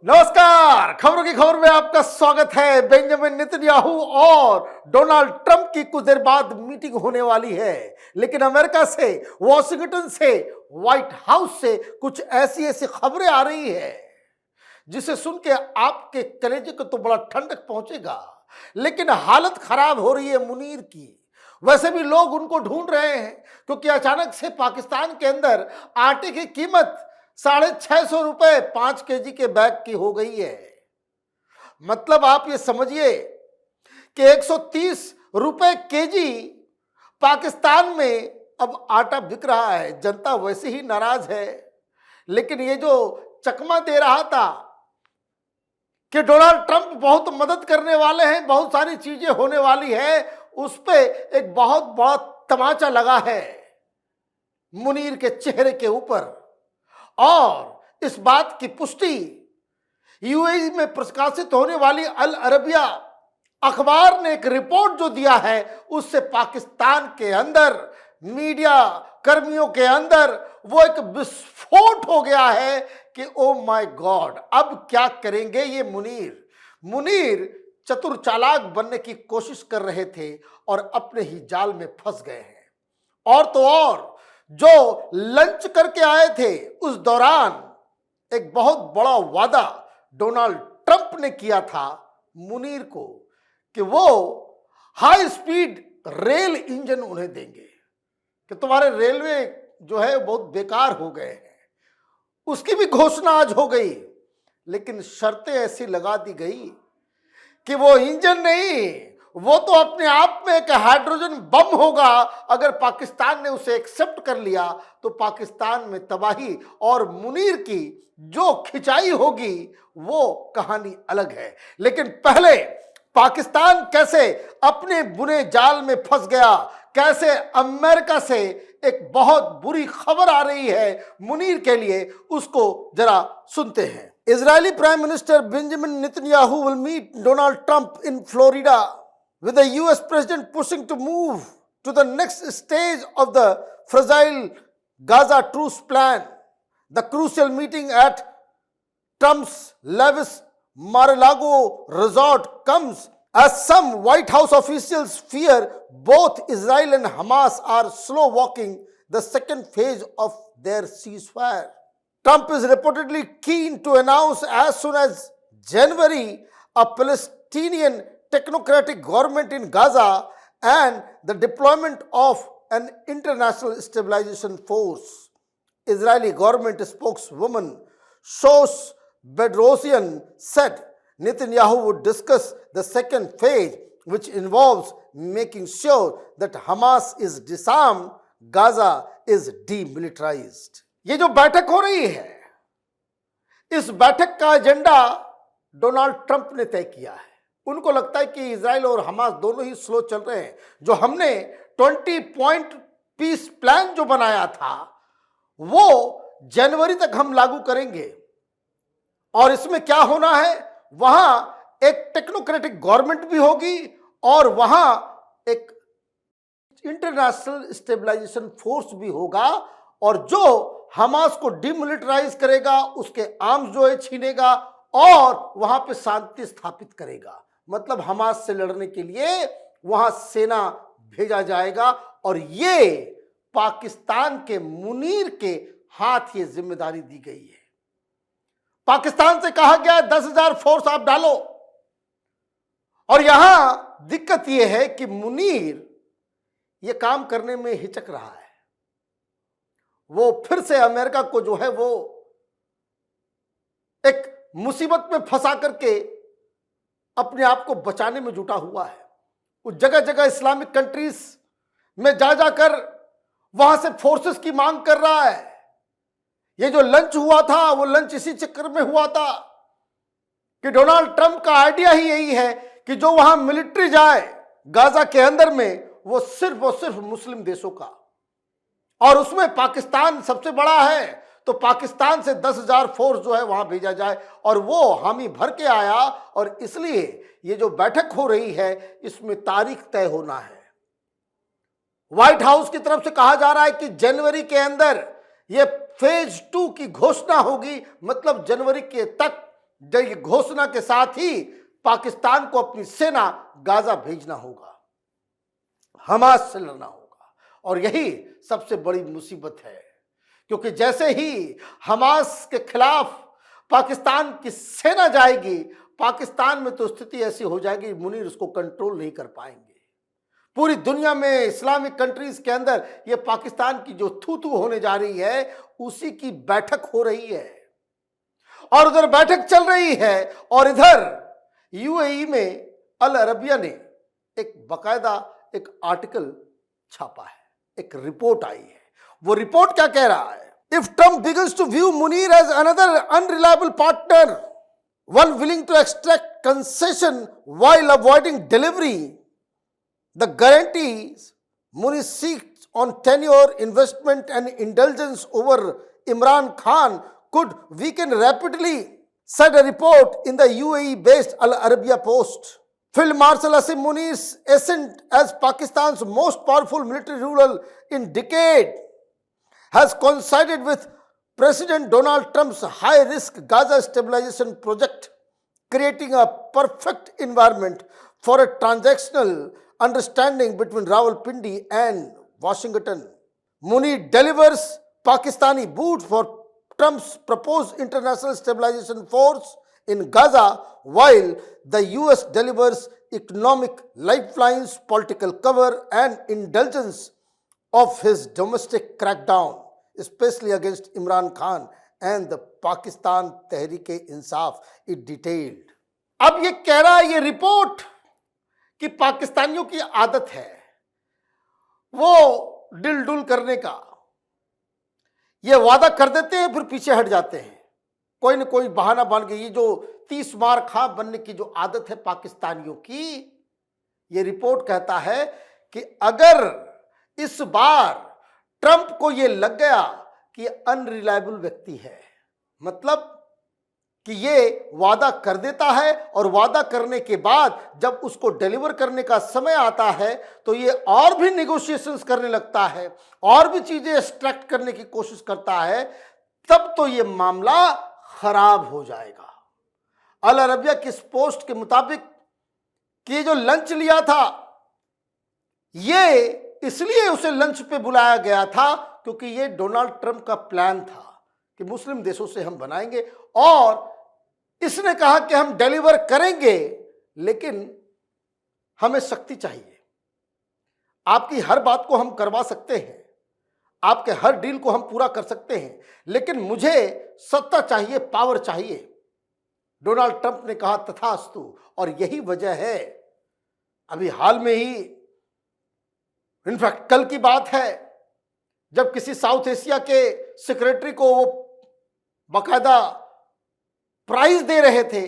नमस्कार। खबरों की खबर में आपका स्वागत है। बेंजामिन नेतन्याहू और डोनाल्ड ट्रंप की कुछ देर बाद मीटिंग होने वाली है, लेकिन अमेरिका से, वॉशिंगटन से, व्हाइट हाउस से कुछ ऐसी ऐसी खबरें आ रही है जिसे सुन के आपके कलेजे को तो बड़ा ठंडक पहुंचेगा, लेकिन हालत खराब हो रही है मुनीर की। वैसे भी लोग उनको ढूंढ रहे हैं क्योंकि अचानक से पाकिस्तान के अंदर आटे की कीमत 650 रुपए 5 केजी के बैग की हो गई है। मतलब आप ये समझिए कि 130 रुपए केजी पाकिस्तान में अब आटा बिक रहा है। जनता वैसे ही नाराज है, लेकिन ये जो चकमा दे रहा था कि डोनाल्ड ट्रंप बहुत मदद करने वाले हैं, बहुत सारी चीजें होने वाली है, उस पे एक बहुत बड़ा तमाचा लगा है मुनीर के चेहरे के ऊपर। और इस बात की पुष्टि यूएई में प्रकाशित होने वाली अल अरबिया अखबार ने एक रिपोर्ट जो दिया है, उससे पाकिस्तान के अंदर मीडिया कर्मियों के अंदर वो एक विस्फोट हो गया है कि ओ माय गॉड, अब क्या करेंगे ये मुनीर चतुर चालाक बनने की कोशिश कर रहे थे और अपने ही जाल में फंस गए हैं। और तो और जो लंच करके आए थे उस दौरान एक बहुत बड़ा वादा डोनाल्ड ट्रंप ने किया था मुनीर को कि वो हाई स्पीड रेल इंजन उन्हें देंगे, कि तुम्हारे रेलवे जो है बहुत बेकार हो गए हैं। उसकी भी घोषणा आज हो गई, लेकिन शर्तें ऐसी लगा दी गई कि वो इंजन नहीं, वो तो अपने आप में एक हाइड्रोजन बम होगा। अगर पाकिस्तान ने उसे एक्सेप्ट कर लिया तो पाकिस्तान में तबाही और मुनीर की जो खिंचाई होगी वो कहानी अलग है। लेकिन पहले पाकिस्तान कैसे अपने बुरे जाल में फंस गया, कैसे अमेरिका से एक बहुत बुरी खबर आ रही है मुनीर के लिए, उसको जरा सुनते हैं। Israeli prime minister Benjamin Netanyahu will meet Donald Trump in Florida, with the US president pushing to move to the next stage of the fragile Gaza truce plan. The crucial meeting at Trump's lavish Mar-a-Lago resort comes as some White House officials fear both Israel and Hamas are slow walking the second phase of their ceasefire. Trump is reportedly keen to announce as soon as January a Palestinian technocratic government in Gaza and the deployment of an international stabilization force. Israeli government spokeswoman Shosh Bedrosian said Netanyahu would discuss the second phase, which involves making sure that Hamas is disarmed, Gaza is demilitarized. ये जो बैठक हो रही है, इस बैठक का agenda Donald Trump ने तय किया है। उनको लगता है कि इजराइल और हमास दोनों ही स्लो चल रहे हैं। जो हमने 20 पॉइंट पीस प्लान जो बनाया था वो जनवरी तक हम लागू करेंगे, और इसमें क्या होना है, वहां एक टेक्नोक्रेटिक गवर्नमेंट भी होगी और वहां एक इंटरनेशनल स्टेबलाइजेशन फोर्स भी होगा, और जो हमास को डिमिलिटराइज करेगा, उसके आर्म्स जो है छीनेगा और वहां पे शांति स्थापित करेगा। मतलब हमास से लड़ने के लिए वहां सेना भेजा जाएगा, और ये पाकिस्तान के मुनीर के हाथ ये जिम्मेदारी दी गई है। पाकिस्तान से कहा गया 10,000 फोर्स आप डालो, और यहां दिक्कत यह है कि मुनीर ये काम करने में हिचक रहा है। वो फिर से अमेरिका को जो है वो एक मुसीबत में फंसा करके अपने आप को बचाने में जुटा हुआ है। वो जगह जगह इस्लामिक कंट्रीज में जा जाकर वहां से फोर्सेस की मांग कर रहा है। ये जो लंच हुआ था वो लंच इसी चक्कर में हुआ था कि डोनाल्ड ट्रंप का आइडिया ही यही है कि जो वहां मिलिट्री जाए गाजा के अंदर में, वो सिर्फ और सिर्फ मुस्लिम देशों का, और उसमें पाकिस्तान सबसे बड़ा है, तो पाकिस्तान से 10,000 फोर्स जो है वहां भेजा जाए। और वो हामी भर के आया, और इसलिए ये जो बैठक हो रही है इसमें तारीख तय होना है। व्हाइट हाउस की तरफ से कहा जा रहा है कि जनवरी के अंदर ये फेज 2 की घोषणा होगी, मतलब जनवरी के तक जब ये घोषणा के साथ ही पाकिस्तान को अपनी सेना गाजा भेजना होगा, हमास से लड़ना होगा। और यही सबसे बड़ी मुसीबत है, क्योंकि जैसे ही हमास के खिलाफ पाकिस्तान की सेना जाएगी, पाकिस्तान में तो स्थिति ऐसी हो जाएगी मुनीर उसको कंट्रोल नहीं कर पाएंगे। पूरी दुनिया में इस्लामिक कंट्रीज के अंदर ये पाकिस्तान की जो थू थू होने जा रही है, उसी की बैठक हो रही है और उधर बैठक चल रही है। और इधर यूएई में अल अरबिया ने एक बाकायदा एक आर्टिकल छापा है, एक रिपोर्ट आई है। वो रिपोर्ट क्या कह रहा है? If Trump begins to view Munir as another unreliable partner, one willing to extract concession while avoiding delivery the guarantees Munir seeks on tenure, investment and indulgence over Imran Khan could weaken rapidly, said a report in the UAE-based Al Arabiya Post. Field Marshal Asim Munir's ascent as Pakistan's most powerful military ruler in decade has coincided with President Donald Trump's high-risk Gaza stabilization project, creating a perfect environment for a transactional understanding between Rawalpindi and Washington. Munir delivers Pakistani boots for Trump's proposed international stabilization force in Gaza, while the US delivers economic lifelines, political cover, and indulgence of his domestic crackdown, especially against Imran Khan and the Pakistan Tehreek-e-Insaf, it detailed. अब ये कह रहा है ये report कि पाकिस्तानियों की आदत है वो दिल डुल करने का, ये वादा कर देते हैं फिर पीछे हट जाते हैं, कोई न कोई बहाना बन के। ये जो 30 मार खा बनने की जो आदत है पाकिस्तानियों की, ये रिपोर्ट कहता है कि अगर इस बार ट्रंप को ये लग गया कि अनरिलायबल व्यक्ति है, मतलब कि ये वादा कर देता है और वादा करने के बाद जब उसको डिलीवर करने का समय आता है तो ये और भी नेगोशिएशंस करने लगता है, और भी चीजें एक्सट्रैक्ट करने की कोशिश करता है, तब तो ये मामला खराब हो जाएगा। अल अरबिया की इस पोस्ट के मुताबिक कि जो लंच लिया था, ये इसलिए उसे लंच पे बुलाया गया था क्योंकि ये डोनाल्ड ट्रंप का प्लान था कि मुस्लिम देशों से हम बनाएंगे, और इसने कहा कि हम डिलीवर करेंगे लेकिन हमें शक्ति चाहिए। आपकी हर बात को हम करवा सकते हैं, आपके हर डील को हम पूरा कर सकते हैं, लेकिन मुझे सत्ता चाहिए, पावर चाहिए। डोनाल्ड ट्रंप ने कहा तथास्तु। और यही वजह है, अभी हाल में ही, इनफैक्ट कल की बात है, जब किसी साउथ एशिया के सेक्रेटरी को वो बाकायदा प्राइज दे रहे थे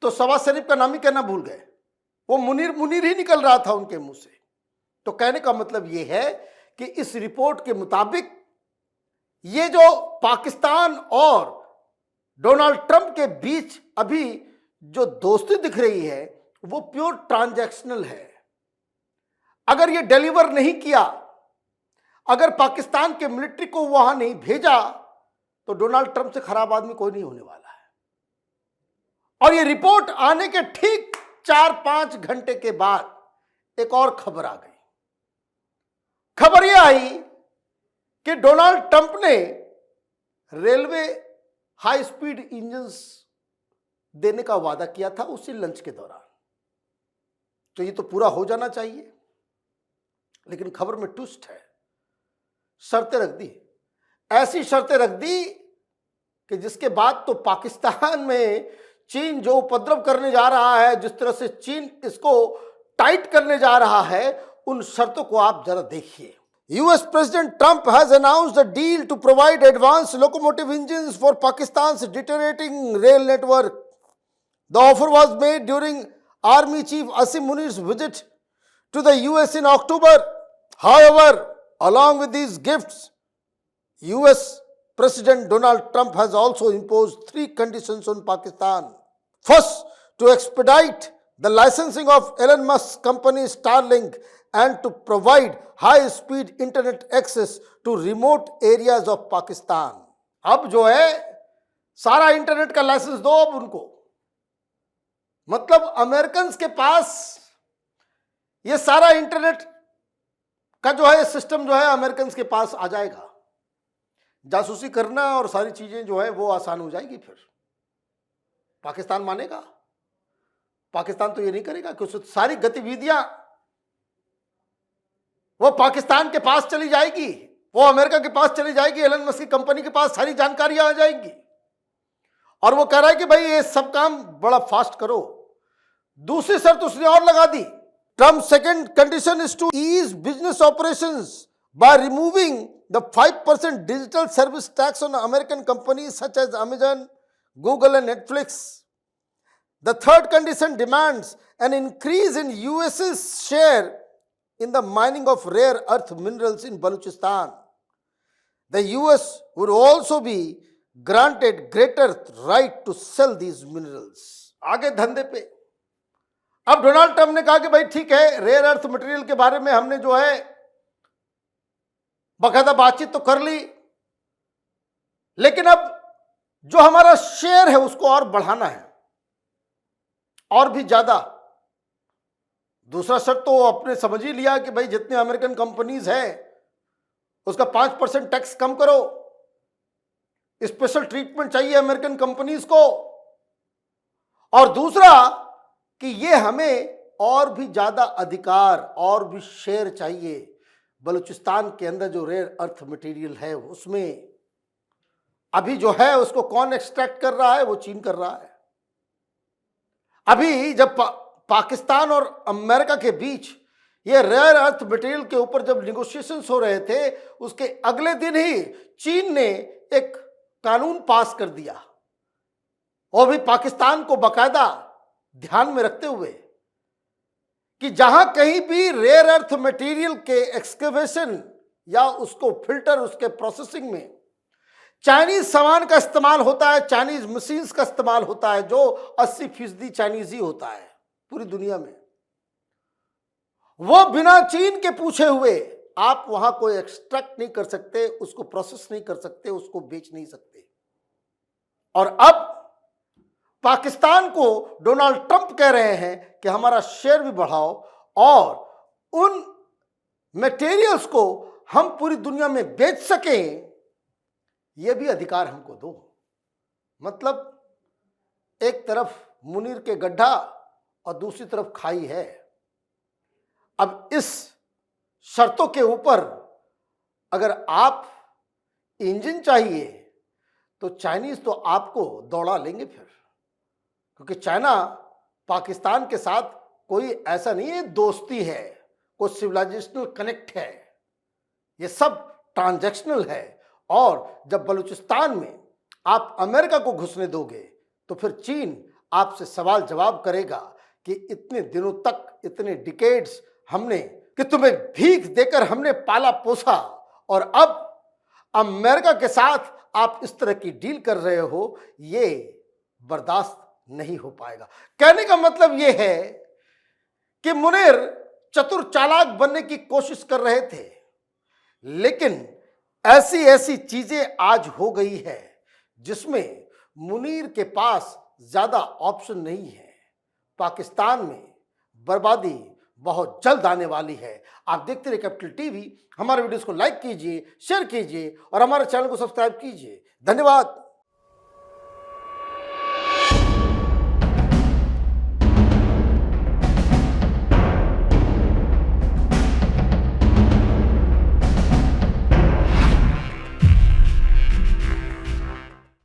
तो शहबाज शरीफ का नाम ही कहना भूल गए, वो मुनीर मुनीर ही निकल रहा था उनके मुंह से। तो कहने का मतलब ये है कि इस रिपोर्ट के मुताबिक ये जो पाकिस्तान और डोनाल्ड ट्रंप के बीच अभी जो दोस्ती दिख रही है वो प्योर ट्रांजैक्शनल है। अगर ये डिलीवर नहीं किया, अगर पाकिस्तान के मिलिट्री को वहां नहीं भेजा, तो डोनाल्ड ट्रंप से खराब आदमी कोई नहीं होने वाला है। और ये रिपोर्ट आने के ठीक 4-5 घंटे के बाद एक और खबर आ गई। खबर यह आई कि डोनाल्ड ट्रंप ने रेलवे हाई स्पीड इंजन्स देने का वादा किया था उसी लंच के दौरान, तो ये तो पूरा हो जाना चाहिए। लेकिन खबर में ट्विस्ट है, शर्तें रख दी, ऐसी शर्तें रख दी कि जिसके बाद तो पाकिस्तान में चीन जो उपद्रव करने जा रहा है, जिस तरह से चीन इसको टाइट करने जा रहा है, उन शर्तों को आप जरा देखिए। US President Trump has announced a deal to provide advanced locomotive engines for Pakistan's deteriorating rail network. The offer was made during Army Chief Asim Munir's visit to the US in October. However, along with these gifts, US President Donald Trump has also imposed 3 conditions on Pakistan. First, to expedite the licensing of Elon Musk's company Starlink and to provide high-speed internet access to remote areas of Pakistan. अब जो है सारा internet का licence दो अब उनको। मतलब American के पास ये सारा इंटरनेट का जो है सिस्टम जो है अमेरिकन के पास आ जाएगा। जासूसी करना और सारी चीजें जो है वो आसान हो जाएगी। फिर पाकिस्तान मानेगा? पाकिस्तान तो ये नहीं करेगा कि उसकी सारी गतिविधियां वो पाकिस्तान के पास चली जाएगी, वो अमेरिका के पास चली जाएगी, एलन मस्क की कंपनी के पास सारी जानकारियां आ जाएंगी। और वो कह रहा है कि भाई ये सब काम बड़ा फास्ट करो। दूसरी शर्त उसने और लगा दी, Trump second condition is to ease business operations by removing the 5% digital service tax on American companies such as Amazon, Google and Netflix. The third condition demands an increase in US's share in the mining of rare earth minerals in Balochistan. The US would also be granted greater right to sell these minerals. आगे धंधे पे अब Donald Trump ने कहा कि भाई ठीक है, रेयर अर्थ मटेरियल के बारे में हमने जो है बाकायदा बातचीत तो कर ली, लेकिन अब जो हमारा शेयर है उसको और बढ़ाना है, और भी ज्यादा। दूसरा शर्त तो अपने समझ ही लिया कि भाई जितने अमेरिकन कंपनीज है उसका 5% टैक्स कम करो, स्पेशल ट्रीटमेंट चाहिए अमेरिकन कंपनीज को। और दूसरा कि ये हमें और भी ज्यादा अधिकार और भी शेयर चाहिए बलूचिस्तान के अंदर जो रेयर अर्थ मटेरियल है उसमें। अभी जो है उसको कौन एक्सट्रैक्ट कर रहा है? वो चीन कर रहा है। अभी जब पाकिस्तान और अमेरिका के बीच ये रेयर अर्थ मटेरियल के ऊपर जब निगोशिएशंस हो रहे थे, उसके अगले दिन ही चीन ने एक कानून पास कर दिया, और भी पाकिस्तान को बाकायदा ध्यान में रखते हुए कि जहां कहीं भी रेयर अर्थ मटेरियल के एक्सकेवेशन या उसको फिल्टर, उसके प्रोसेसिंग में चाइनीज सामान का इस्तेमाल होता है, चाइनीज मशीन्स का इस्तेमाल होता है, जो 80% चाइनीज ही होता है पूरी दुनिया में। वो बिना चीन के पूछे हुए आप वहां कोई एक्सट्रैक्ट नहीं कर सकते, उसको प्रोसेस नहीं कर सकते, उसको बेच नहीं सकते। और अब पाकिस्तान को डोनाल्ड ट्रंप कह रहे हैं कि हमारा शेयर भी बढ़ाओ और उन मटेरियल्स को हम पूरी दुनिया में बेच सकें, यह भी अधिकार हमको दो। मतलब एक तरफ मुनीर के गड्ढा और दूसरी तरफ खाई है। अब इस शर्तों के ऊपर अगर आप इंजन चाहिए तो चाइनीज तो आपको दौड़ा लेंगे फिर, क्योंकि चाइना पाकिस्तान के साथ कोई ऐसा नहीं है दोस्ती है, कोई सिविलाइजेशनल कनेक्ट है, ये सब ट्रांजैक्शनल है। और जब बलूचिस्तान में आप अमेरिका को घुसने दोगे तो फिर चीन आपसे सवाल जवाब करेगा कि इतने दिनों तक, इतने डिकेड्स हमने कि तुम्हें भीख देकर हमने पाला पोसा, और अब अमेरिका के साथ आप इस तरह की डील कर रहे हो, ये बर्दाश्त नहीं हो पाएगा। कहने का मतलब यह है कि मुनीर चतुर चालाक बनने की कोशिश कर रहे थे, लेकिन ऐसी ऐसी चीजें आज हो गई है जिसमें मुनीर के पास ज्यादा ऑप्शन नहीं है। पाकिस्तान में बर्बादी बहुत जल्द आने वाली है। आप देखते रहिए कैपिटल टीवी। हमारे वीडियोस को लाइक कीजिए, शेयर कीजिए और हमारे चैनल को सब्सक्राइब कीजिए। धन्यवाद।